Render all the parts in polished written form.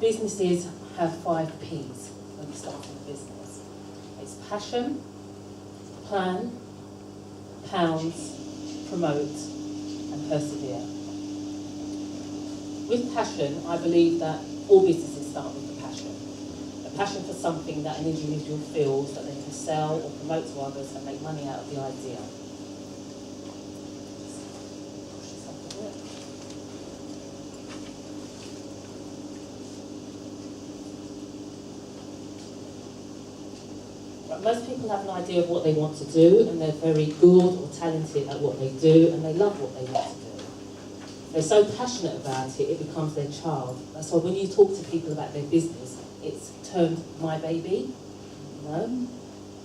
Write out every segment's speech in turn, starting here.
businesses have 5 P's when you're starting a business. It's passion, plan, pounds, promote, and persevere. With passion, I believe that all businesses start with the passion. A passion for something that an individual feels that they can sell or promote to others and make money out of the idea. Most people have an idea of what they want to do, and they're very good or talented at what they do, and they love what they want to do. They're so passionate about it, it becomes their child. That's why when you talk to people about their business, it's termed my baby, you know?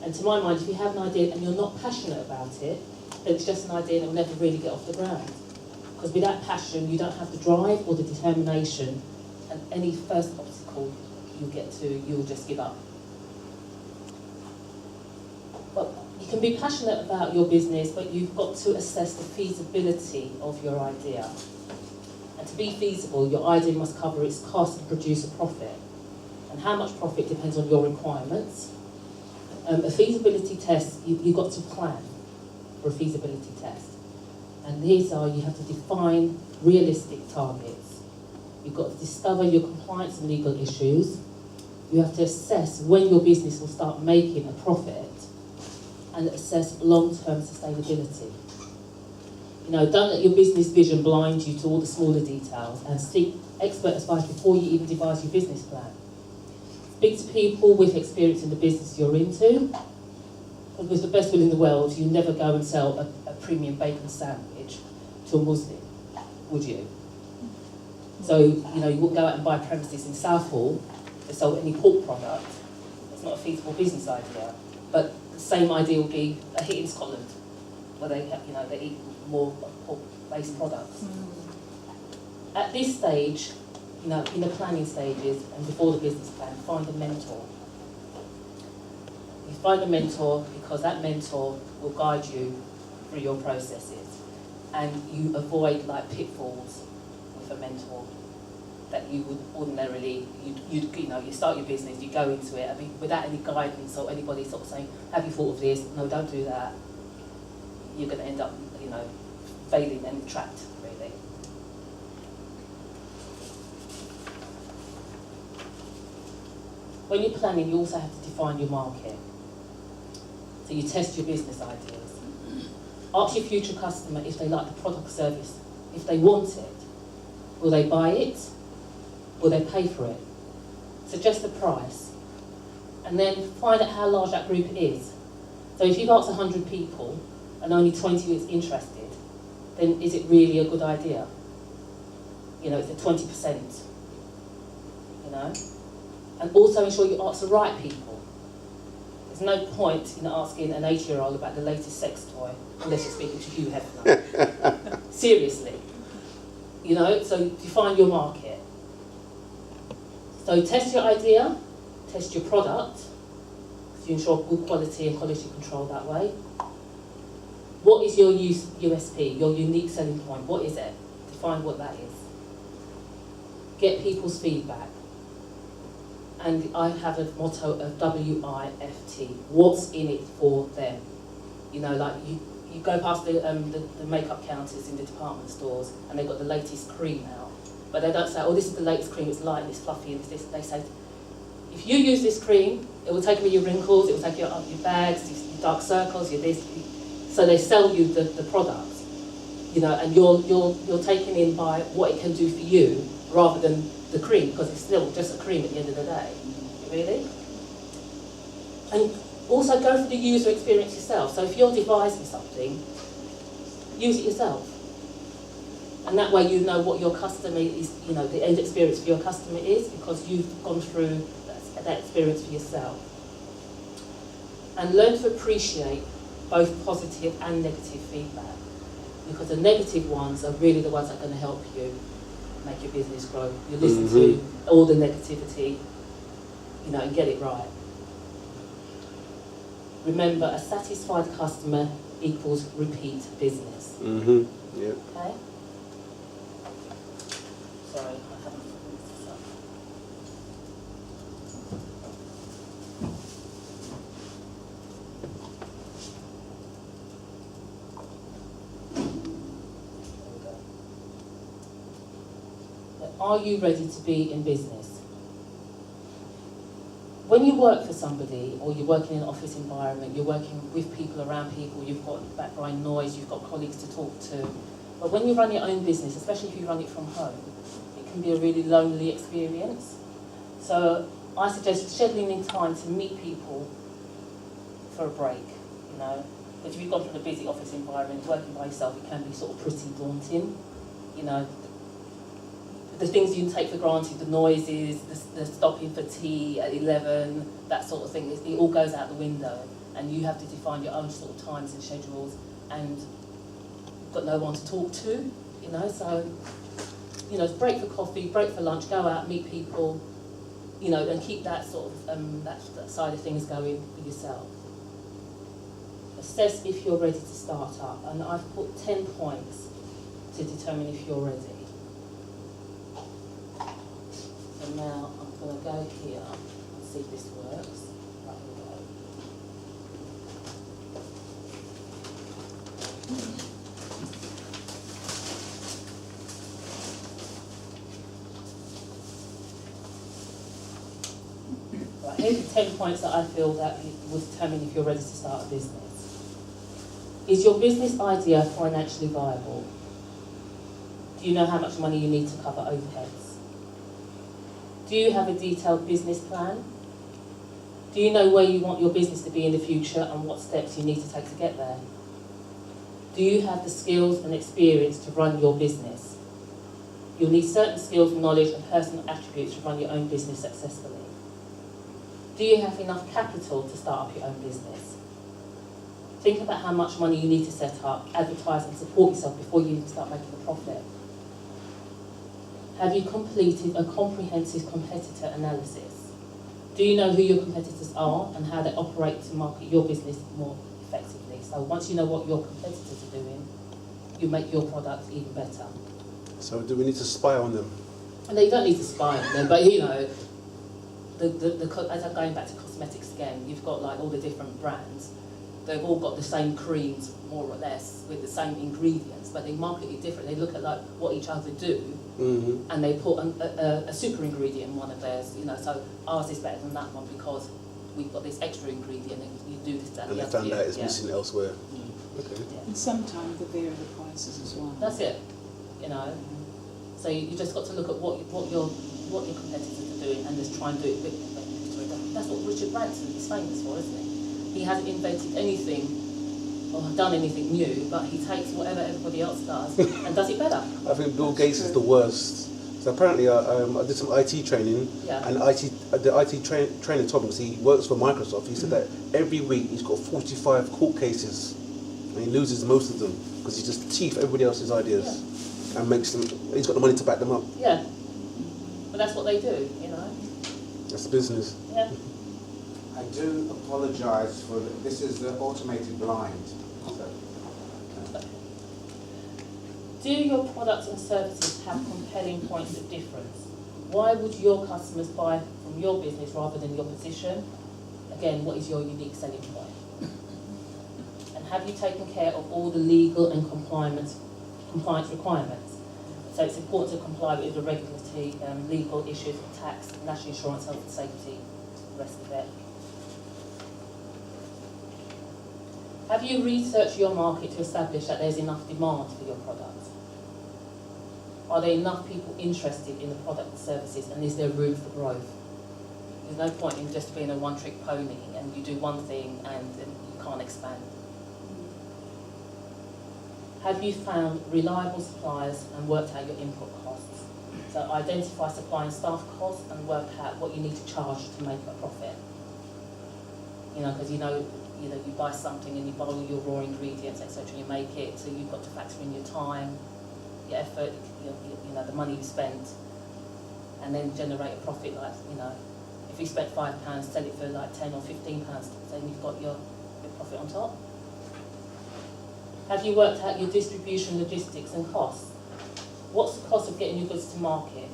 And to my mind, if you have an idea and you're not passionate about it, then it's just an idea that will never really get off the ground. Because without passion, you don't have the drive or the determination, and any first obstacle you get to, you'll just give up. But you can be passionate about your business, but you've got to assess the feasibility of your idea. And to be feasible, your idea must cover its cost and produce a profit. And how much profit depends on your requirements. A feasibility test, you've got to plan for a feasibility test. And these are, you have to define realistic targets. You've got to discover your compliance and legal issues. You have to assess when your business will start making a profit, and assess long-term sustainability. You know, don't let your business vision blind you to all the smaller details, and seek expert advice before you even devise your business plan. Speak to people with experience in the business you're into. Because with the best will in the world, you never go and sell a premium bacon sandwich to a Muslim, would you? So, you know, you wouldn't go out and buy premises in Southall to sell any pork product. It's not a feasible business idea. But the same idea will be a hit in Scotland, where they, you know, they eat more pork-based products. At this stage, you know, in the planning stages and before the business plan, find a mentor. You find a mentor because that mentor will guide you through your processes, and you avoid like pitfalls with a mentor that you would ordinarily, you start your business, you go into it, I mean, without any guidance or anybody sort of saying, have you thought of this? No, don't do that. You're going to end up, you know, failing and trapped, really. When you're planning, you also have to define your market. So you test your business ideas. Ask your future customer if they like the product or service. If they want it, will they buy it? Will they pay for it? Suggest a price. And then find out how large that group is. So if you've asked 100 people and only 20 is interested, then is it really a good idea? You know, it's at 20%. You know? And also ensure you ask the right people. There's no point in asking an 80-year-old about the latest sex toy unless you're speaking to Hugh Hefner. Seriously. You know, so define your market. So test your idea, test your product, so you ensure good quality and quality control that way. What is your USP, your unique selling point? What is it? Define what that is. Get people's feedback. And I have a motto of WIFT, what's in it for them? You know, like you go past the makeup counters in the department stores and they've got the latest cream out. But they don't say, oh, this is the latest cream, it's light and it's fluffy and it's this. They say, if you use this cream, it will take away your wrinkles, it will take you up your bags, your dark circles, your this. So they sell you the product, you know, and you're taken in by what it can do for you rather than the cream, because it's still just a cream at the end of the day. Really? And also go for the user experience yourself. So if you're devising something, use it yourself. And that way you know what your customer is, you know, the end experience for your customer is, because you've gone through that experience for yourself. And learn to appreciate both positive and negative feedback, because the negative ones are really the ones that are going to help you make your business grow. You listen to all the negativity, you know, and get it right. Remember, a satisfied customer equals repeat business. Yep. Okay? Sorry, I haven't finished this up. are you ready to be in business? When you work for somebody, or you're working in an office environment, you're working with people, around people, you've got background noise, you've got colleagues to talk to. But when you run your own business, especially if you run it from home, it can be a really lonely experience. So I suggest scheduling in time to meet people for a break, you know. But if you've gone from a busy office environment, working by yourself, it can be sort of pretty daunting, you know. The things you take for granted, the noises, the stopping for tea at 11, that sort of thing, it all goes out the window, and you have to define your own sort of times and schedules, and you've got no one to talk to, you know. So, you know, break for coffee, break for lunch, go out, meet people, you know, and keep that sort of that side of things going for yourself. Assess if you're ready to start up, and I've put 10 points to determine if you're ready. And now I'm going to go here and see if this works. Right, here we go. Right, here's the 10 points that I feel that will determine if you're ready to start a business. Is your business idea financially viable? Do you know how much money you need to cover overheads? Do you have a detailed business plan? Do you know where you want your business to be in the future and what steps you need to take to get there? Do you have the skills and experience to run your business? You'll need certain skills, knowledge and personal attributes to run your own business successfully. Do you have enough capital to start up your own business? Think about how much money you need to set up, advertise and support yourself before you even start making a profit. Have you completed a comprehensive competitor analysis? Do you know who your competitors are and how they operate to market your business more effectively? So once you know what your competitors are doing, you make your product even better. So do we need to spy on them? No, you don't need to spy on them, but you know, as I'm going back to cosmetics again, you've got like all the different brands. They've all got the same creams, more or less, with the same ingredients, but they market it differently. They look at like what each other do, and they put a super ingredient in one of theirs. You know, so ours is better than that one because we've got this extra ingredient, and you do this, that, and the they other. found out it's missing elsewhere. Okay. Yeah. And sometimes they vary the prices as well. That's it. You know, so you just got to look at what your competitors are doing and just try and do it a bit better. That's what Richard Branson is famous for, isn't he? He hasn't invented anything or done anything new, but he takes whatever everybody else does and does it better. I think Bill Gates is the worst. So apparently I did some IT training, and the IT trainer told me, he works for Microsoft, he said that every week he's got 45 court cases and he loses most of them because he just teeth everybody else's ideas and makes them, he's got the money to back them up. Yeah, but that's what they do, you know. That's the business. Yeah. I do apologise for this is the automated blind. So, Do your products and services have compelling points of difference? Why would your customers buy from your business rather than your position? Again, what is your unique selling point? And have you taken care of all the legal and compliance requirements? So it's important to comply with the regulatory, legal issues, tax, national insurance, health and safety, the rest of it. Have you researched your market to establish that there's enough demand for your product? Are there enough people interested in the product and services, and is there room for growth? There's no point in just being a one-trick pony and you do one thing and you can't expand. Have you found reliable suppliers and worked out your input costs? So identify supply and staff costs and work out what you need to charge to make a profit. You know, because you buy something and you buy all your raw ingredients, etc. You make it, so you've got to factor in your time, your effort, you know, the money you spent, and then generate a profit. Like, you know, if you spent £5, sell it for like £10 or £15, then you've got your profit on top. Have you worked out your distribution, logistics, and costs? What's the cost of getting your goods to market?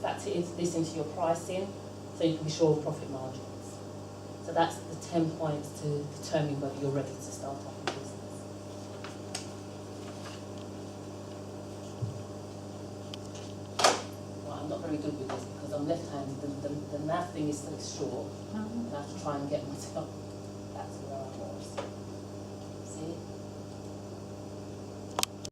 Factor this into your pricing, so you can be sure of profit margins. So that's the 10 points to determine whether you're ready to start up a business. Right, I'm not very very good with this because I'm left-handed. The nav thing is so short. I have to try and get myself back to where I was. See?